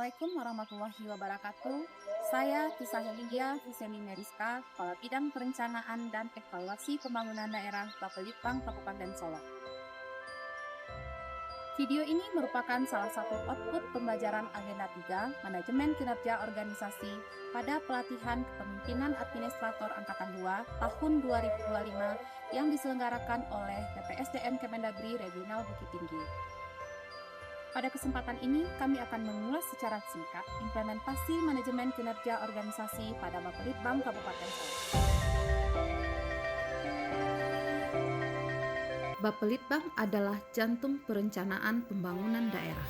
Assalamualaikum warahmatullahi wabarakatuh. Saya Tisa Helidia Huseni Meriska, Kepala Bidang Perencanaan dan Evaluasi Pembangunan Daerah Bapelitbang Kabupaten Solok. Video ini merupakan salah satu output pembelajaran Agenda 3 Manajemen Kinerja Organisasi pada pelatihan Kepemimpinan Administrator Angkatan 2 tahun 2025 yang diselenggarakan oleh PPSDM Kemendagri Regional Bukit Tinggi. Pada kesempatan ini, kami akan mengulas secara singkat implementasi manajemen kinerja organisasi pada Bapelitbang Kabupaten Solok. Bapelitbang adalah jantung perencanaan pembangunan daerah.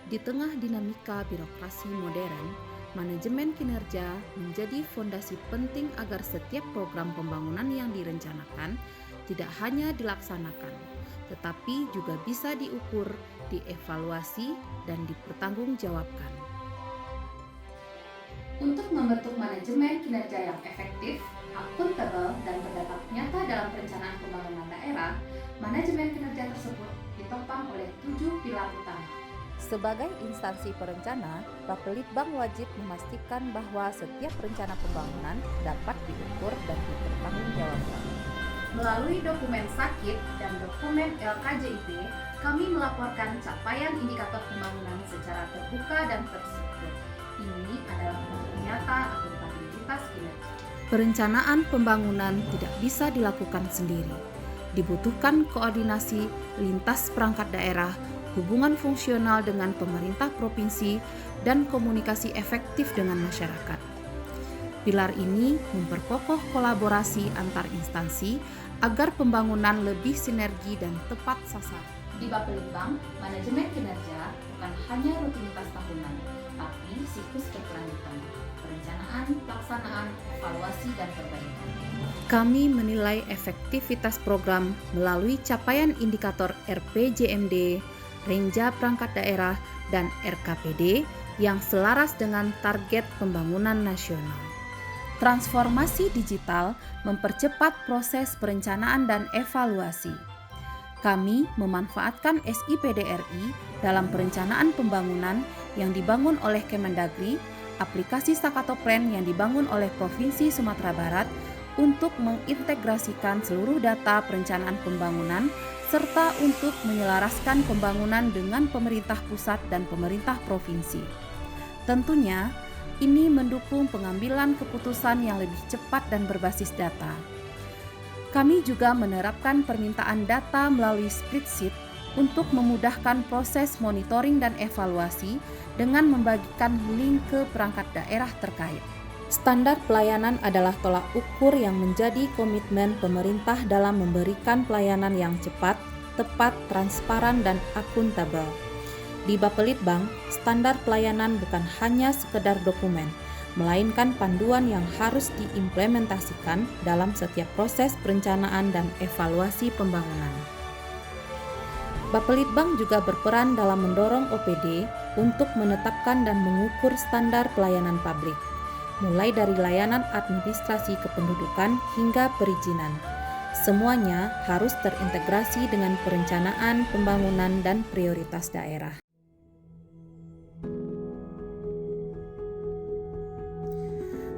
Di tengah dinamika birokrasi modern, manajemen kinerja menjadi fondasi penting agar setiap program pembangunan yang direncanakan tidak hanya dilaksanakan, tetapi juga bisa diukur, dievaluasi, dan dipertanggungjawabkan. Untuk membentuk manajemen kinerja yang efektif, akuntabel, dan berdampak nyata dalam perencanaan pembangunan daerah, manajemen kinerja tersebut ditopang oleh 7 pilar utama. Sebagai instansi perencana, Bapelitbang wajib memastikan bahwa setiap rencana pembangunan dapat diukur dan dipertanggungjawabkan. Melalui dokumen SAKIP dan dokumen LKJIP, kami melaporkan capaian indikator pembangunan secara terbuka dan terstruktur. Ini adalah bentuk nyata akuntabilitas kinerja. Perencanaan pembangunan tidak bisa dilakukan sendiri. Dibutuhkan koordinasi lintas perangkat daerah, hubungan fungsional dengan pemerintah provinsi, dan komunikasi efektif dengan masyarakat. Pilar ini memperkokoh kolaborasi antar instansi agar pembangunan lebih sinergi dan tepat sasaran. Di Bapelitbang, manajemen kinerja bukan hanya rutinitas tahunan, tapi siklus berkelanjutan, perencanaan, pelaksanaan, evaluasi, dan perbaikan. Kami menilai efektivitas program melalui capaian indikator RPJMD, Renja Perangkat Daerah, dan RKPD yang selaras dengan target pembangunan nasional. Transformasi digital mempercepat proses perencanaan dan evaluasi. Kami memanfaatkan SIPDRI dalam perencanaan pembangunan yang dibangun oleh Kemendagri, aplikasi Stakato Plan yang dibangun oleh Provinsi Sumatera Barat untuk mengintegrasikan seluruh data perencanaan pembangunan serta untuk menyelaraskan pembangunan dengan pemerintah pusat dan pemerintah provinsi. Tentunya, ini mendukung pengambilan keputusan yang lebih cepat dan berbasis data. Kami juga menerapkan permintaan data melalui spreadsheet untuk memudahkan proses monitoring dan evaluasi dengan membagikan link ke perangkat daerah terkait. Standar pelayanan adalah tolak ukur yang menjadi komitmen pemerintah dalam memberikan pelayanan yang cepat, tepat, transparan, dan akuntabel. Di Bapelitbang, standar pelayanan bukan hanya sekedar dokumen, melainkan panduan yang harus diimplementasikan dalam setiap proses perencanaan dan evaluasi pembangunan. Bapelitbang juga berperan dalam mendorong OPD untuk menetapkan dan mengukur standar pelayanan publik, mulai dari layanan administrasi kependudukan hingga perizinan. Semuanya harus terintegrasi dengan perencanaan, pembangunan, dan prioritas daerah.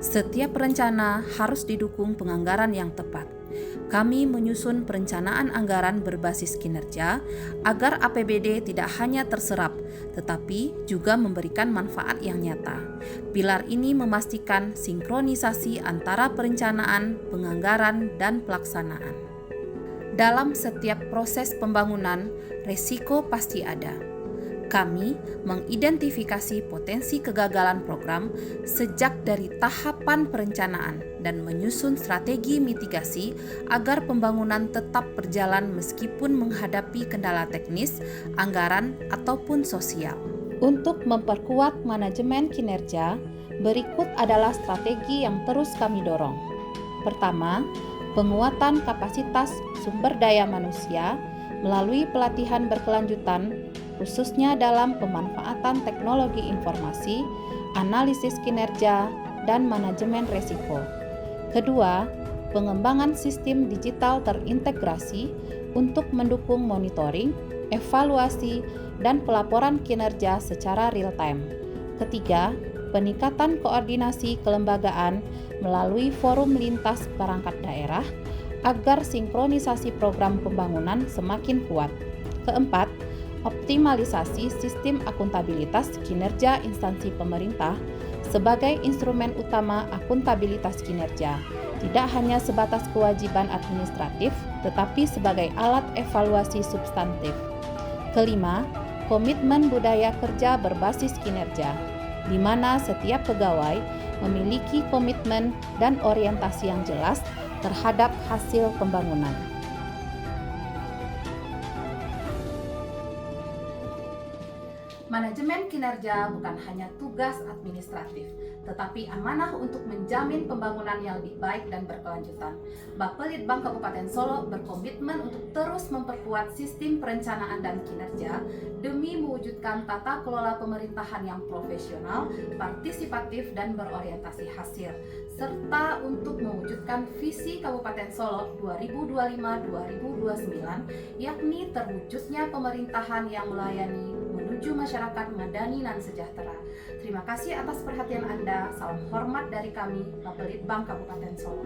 Setiap rencana harus didukung penganggaran yang tepat. Kami menyusun perencanaan anggaran berbasis kinerja agar APBD tidak hanya terserap, tetapi juga memberikan manfaat yang nyata. Pilar ini memastikan sinkronisasi antara perencanaan, penganggaran, dan pelaksanaan. Dalam setiap proses pembangunan, resiko pasti ada. Kami mengidentifikasi potensi kegagalan program sejak dari tahapan perencanaan dan menyusun strategi mitigasi agar pembangunan tetap berjalan meskipun menghadapi kendala teknis, anggaran, ataupun sosial. Untuk memperkuat manajemen kinerja, berikut adalah strategi yang terus kami dorong. Pertama, penguatan kapasitas sumber daya manusia melalui pelatihan berkelanjutan, khususnya dalam pemanfaatan teknologi informasi, analisis kinerja, dan manajemen risiko. Kedua, pengembangan sistem digital terintegrasi untuk mendukung monitoring, evaluasi, dan pelaporan kinerja secara real-time. Ketiga, peningkatan koordinasi kelembagaan melalui forum lintas perangkat daerah agar sinkronisasi program pembangunan semakin kuat. Keempat, optimalisasi sistem akuntabilitas kinerja instansi pemerintah sebagai instrumen utama akuntabilitas kinerja, tidak hanya sebatas kewajiban administratif, tetapi sebagai alat evaluasi substantif. Kelima, komitmen budaya kerja berbasis kinerja, di mana setiap pegawai memiliki komitmen dan orientasi yang jelas terhadap hasil pembangunan. Manajemen kinerja bukan hanya tugas administratif, tetapi amanah untuk menjamin pembangunan yang lebih baik dan berkelanjutan. Bapelitbang Kabupaten Solo berkomitmen untuk terus memperkuat sistem perencanaan dan kinerja demi mewujudkan tata kelola pemerintahan yang profesional, partisipatif, dan berorientasi hasil, serta untuk mewujudkan visi Kabupaten Solo 2025-2029, yakni terwujudnya pemerintahan yang melayani menuju masyarakat madani dan sejahtera. Terima kasih atas perhatian Anda. Salam hormat dari kami, Bapelitbang Kabupaten Solo.